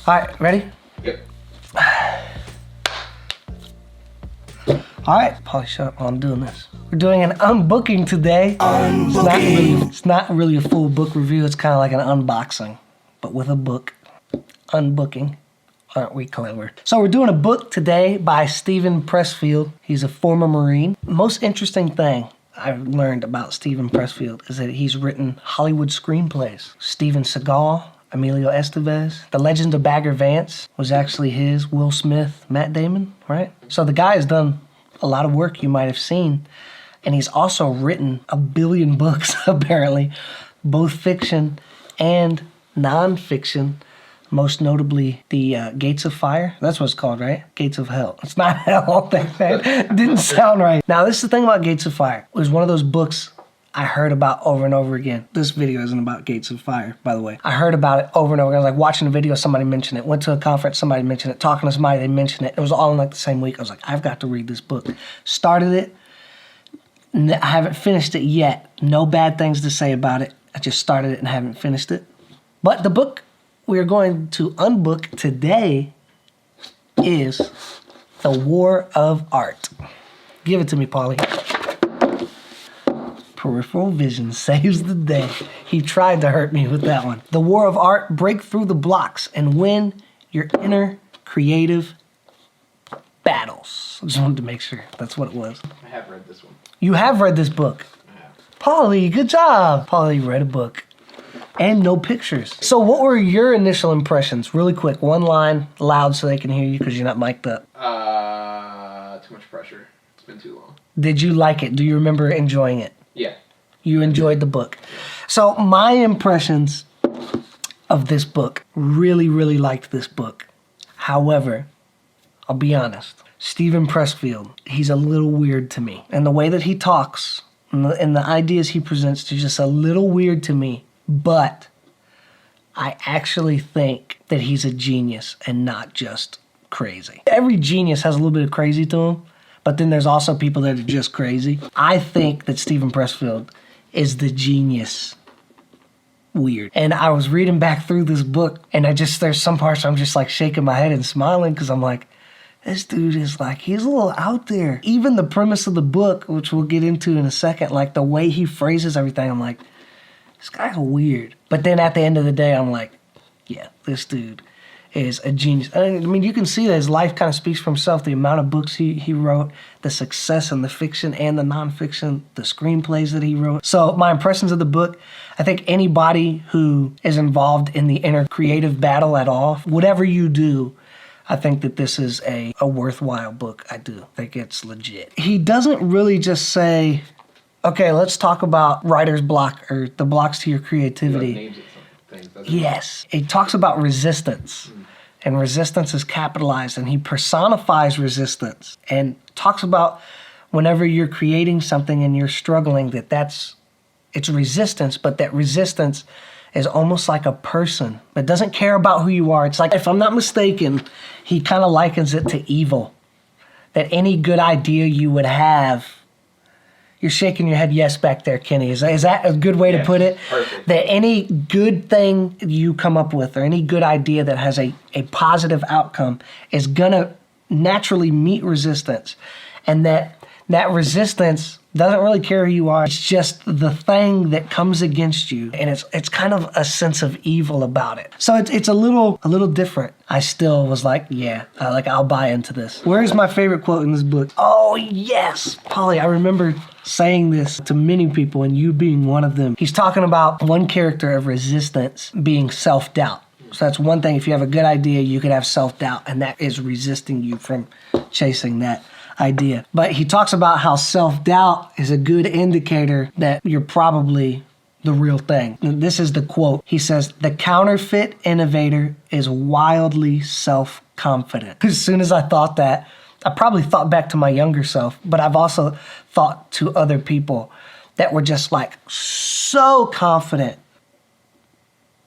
All right, ready? Yep. All right, Polly, shut up while I'm doing this. We're doing an unbooking today. It's not really a full book review. It's kind of like an unboxing, but with a book. Unbooking. Aren't we clever? So we're doing a book today by Steven Pressfield. He's a former Marine. Most interesting thing I've learned about Steven Pressfield is that he's written Hollywood screenplays. Steven Seagal, Emilio Estevez. The Legend of Bagger Vance was actually his. Will Smith, Matt Damon, right? So the guy has done a lot of work you might have seen. And he's also written 1 billion books, apparently, both fiction and nonfiction. Most notably, the Gates of Fire. That's what it's called, right? Gates of Hell. It's not hell. That didn't sound right. Now, this is the thing about Gates of Fire. It was one of those books I heard about over and over again. This video isn't about Gates of Fire, by the way. I heard about it over and over again. I was like watching a video, somebody mentioned it. Went to a conference, somebody mentioned it. Talking to somebody, they mentioned it. It was all in like the same week. I was like, I've got to read this book. Started it. I haven't finished it yet. No bad things to say about it. I just started it and haven't finished it. But the book we're going to unbook today is The War of Art. Give it to me, Polly. Peripheral vision saves the day. He tried to hurt me with that one. The War of Art, break through the blocks and win your inner creative battles. I just wanted to make sure that's what it was. I have read this one. You have read this book. I have. Polly, good job. Polly read a book. And no pictures. So what were your initial impressions? Really quick, one line, loud so they can hear you because you're not mic'd up. Too much pressure. It's been too long. Did you like it? Do you remember enjoying it? Yeah. You enjoyed the book. So my impressions of this book, really, really liked this book. However, I'll be honest, Steven Pressfield, he's a little weird to me. And the way that he talks and the ideas he presents are just a little weird to me. But I actually think that he's a genius and not just crazy. Every genius has a little bit of crazy to him, but then there's also people that are just crazy. I think that Steven Pressfield is the genius weird. And I was reading back through this book, and there's some parts I'm just like shaking my head and smiling because I'm like, this dude is like, he's a little out there. Even the premise of the book, which we'll get into in a second, like the way he phrases everything, I'm like, this guy's weird. But then at the end of the day, I'm like, yeah, this dude is a genius. I mean, you can see that his life kind of speaks for himself. The amount of books he wrote, the success in the fiction and the nonfiction, the screenplays that he wrote. So my impressions of the book, I think anybody who is involved in the inner creative battle at all, whatever you do, I think that this is a worthwhile book. I do think it's legit. He doesn't really just say, okay, let's talk about writer's block or the blocks to your creativity. Names of some things, doesn't it? Yes. It talks about resistance. And resistance is capitalized. And he personifies resistance. And talks about whenever you're creating something and you're struggling, it's resistance, but that resistance is almost like a person that doesn't care about who you are. It's like, if I'm not mistaken, he kind of likens it to evil. That any good idea you would have, you're shaking your head yes back there, Kenny. Is that a good way to put it? Perfect. That any good thing you come up with or any good idea that has a positive outcome is going to naturally meet resistance. And that resistance doesn't really care who you are. It's just the thing that comes against you. And it's kind of a sense of evil about it. So it's a little different. I still was like, yeah, I'll buy into this. Where's my favorite quote in this book? Oh, yes. Polly, I remember saying this to many people and you being one of them. He's talking about one character of resistance being self-doubt. So that's one thing. If you have a good idea, you could have self-doubt, and that is resisting you from chasing that idea. But he talks about how self-doubt is a good indicator that you're probably the real thing. And this is the quote. He says, "The counterfeit innovator is wildly self-confident." As soon as I thought that, I probably thought back to my younger self, but I've also thought to other people that were just like so confident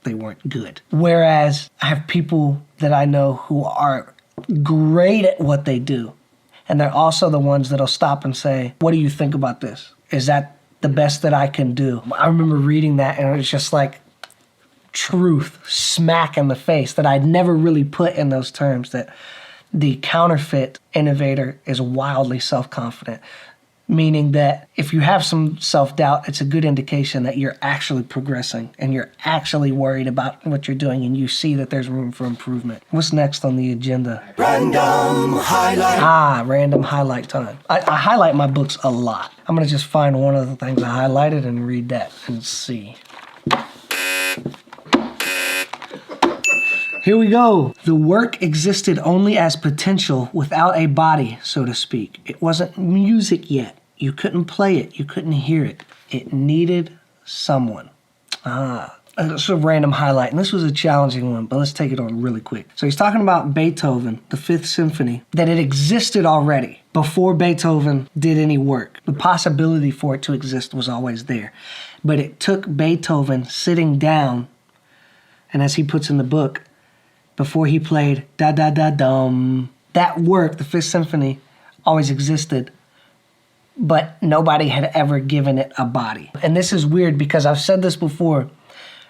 they weren't good. Whereas I have people that I know who are great at what they do. And they're also the ones that'll stop and say, what do you think about this? Is that the best that I can do? I remember reading that and it was just like, truth smack in the face that I'd never really put in those terms, that the counterfeit innovator is wildly self-confident, meaning that if you have some self-doubt, it's a good indication that you're actually progressing and you're actually worried about what you're doing and you see that there's room for improvement. What's next on the agenda? Random highlight. Random highlight time. I highlight my books a lot. I'm going to just find one of the things I highlighted and read that and see. Here we go. The work existed only as potential without a body, so to speak. It wasn't music yet. You couldn't play it. You couldn't hear it. It needed someone. It's a random highlight, and this was a challenging one, but let's take it on really quick. So he's talking about Beethoven, the Fifth Symphony, that it existed already before Beethoven did any work. The possibility for it to exist was always there. But it took Beethoven sitting down, and as he puts in the book, before he played da-da-da-dum. That work, the Fifth Symphony, always existed, but nobody had ever given it a body. And this is weird because I've said this before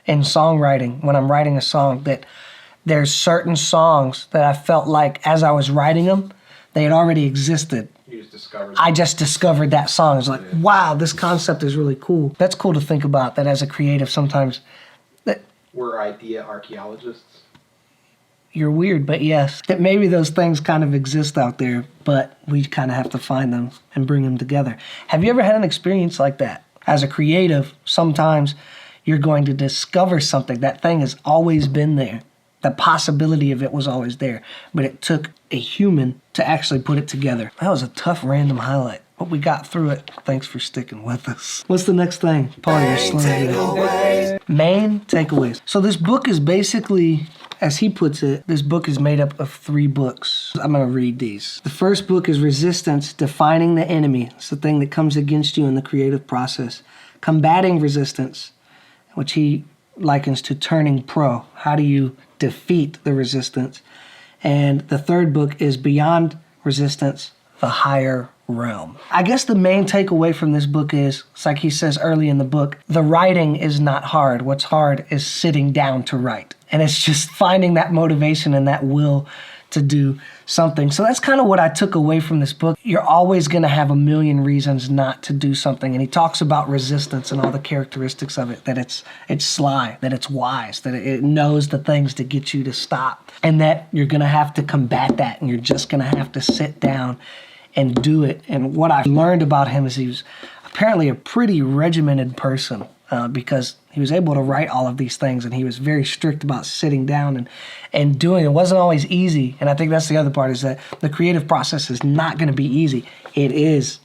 in songwriting, when I'm writing a song, that there's certain songs that I felt like as I was writing them, they had already existed. You just discovered I just discovered that song. It's like, wow, this concept is really cool. That's cool to think about, that as a creative sometimes. We're idea archaeologists. You're weird, but yes, that maybe those things kind of exist out there, but we kind of have to find them and bring them together. Have you ever had an experience like that? As a creative, sometimes you're going to discover something. That thing has always been there. The possibility of it was always there, but it took a human to actually put it together. That was a tough random highlight, but we got through it. Thanks for sticking with us. What's the next thing? Paul, you're slowing down. Main takeaways. So this book is basically, as he puts it, this book is made up of 3 books. I'm going to read these. The first book is Resistance, Defining the Enemy. It's the thing that comes against you in the creative process. Combating Resistance, which he likens to turning pro. How do you defeat the resistance? And the third book is Beyond Resistance, The Higher Realm. I guess the main takeaway from this book is, it's like he says early in the book, the writing is not hard. What's hard is sitting down to write. And it's just finding that motivation and that will to do something. So that's kind of what I took away from this book. You're always going to have a million reasons not to do something. And he talks about resistance and all the characteristics of it, that it's sly, that it's wise, that it knows the things to get you to stop, and that you're going to have to combat that, and you're just going to have to sit down and do it. And what I learned about him is he was apparently a pretty regimented person, because he was able to write all of these things, and he was very strict about sitting down and doing it. It wasn't always easy, and I think that's the other part, is that the creative process is not going to be easy. It is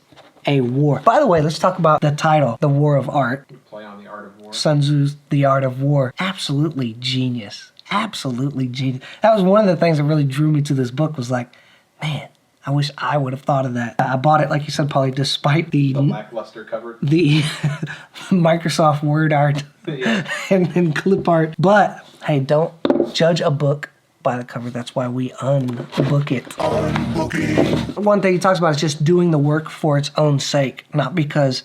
a war. By the way, let's talk about the title, The War of Art. Play on the art of war. Sun Tzu's The Art of War. Absolutely genius. Absolutely genius. That was one of the things that really drew me to this book, was like, man, I wish I would have thought of that. I bought it, like you said, probably despite the lackluster cover. The Microsoft Word art and clip art. But hey, don't judge a book by the cover. That's why we unbook it. Unbooking. One thing he talks about is just doing the work for its own sake, not because,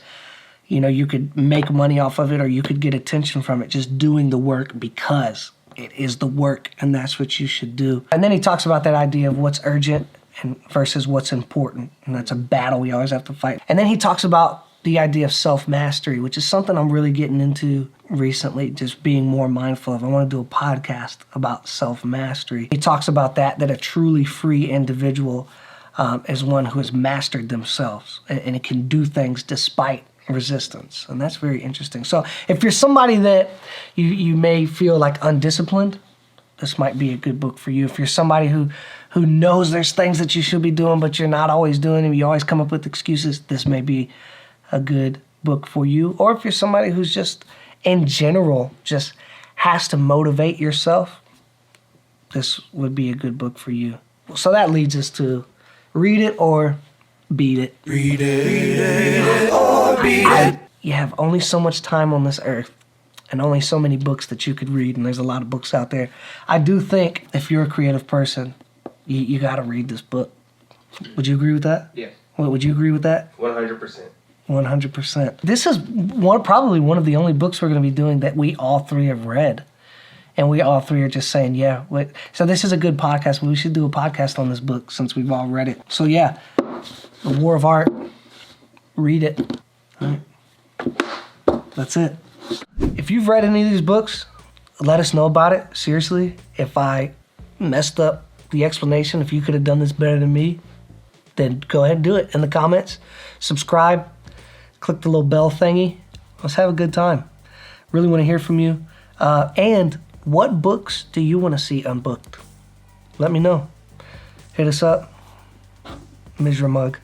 you know, you could make money off of it or you could get attention from it. Just doing the work because it is the work, and that's what you should do. And then he talks about that idea of what's urgent and versus what's important, and that's a battle we always have to fight. And then he talks about the idea of self-mastery, which is something I'm really getting into recently, just being more mindful of. I want to do a podcast about self-mastery. He talks about that a truly free individual is one who has mastered themselves and it can do things despite resistance, and that's very interesting. So if you're somebody that you may feel like undisciplined, this might be a good book for you. If you're somebody who knows there's things that you should be doing, but you're not always doing them, you always come up with excuses, this may be a good book for you. Or if you're somebody who's just, in general, just has to motivate yourself, this would be a good book for you. So that leads us to read it or beat it. Read it or beat it. You have only so much time on this earth, and only so many books that you could read, and there's a lot of books out there. I do think if you're a creative person, you got to read this book. Would you agree with that? Yes. Would you agree with that? 100%. 100%. This is probably one of the only books we're going to be doing that we all 3 have read. And we all three are just saying, yeah. So this is a good podcast. We should do a podcast on this book since we've all read it. So yeah, The War of Art. Read it. All right. That's it. If you've read any of these books, let us know about it. Seriously, if I messed up the explanation, if you could have done this better than me, then go ahead and do it in the comments. Subscribe. Click the little bell thingy. Let's have a good time. Really want to hear from you. And what books do you want to see unbooked? Let me know. Hit us up. Here's your mug.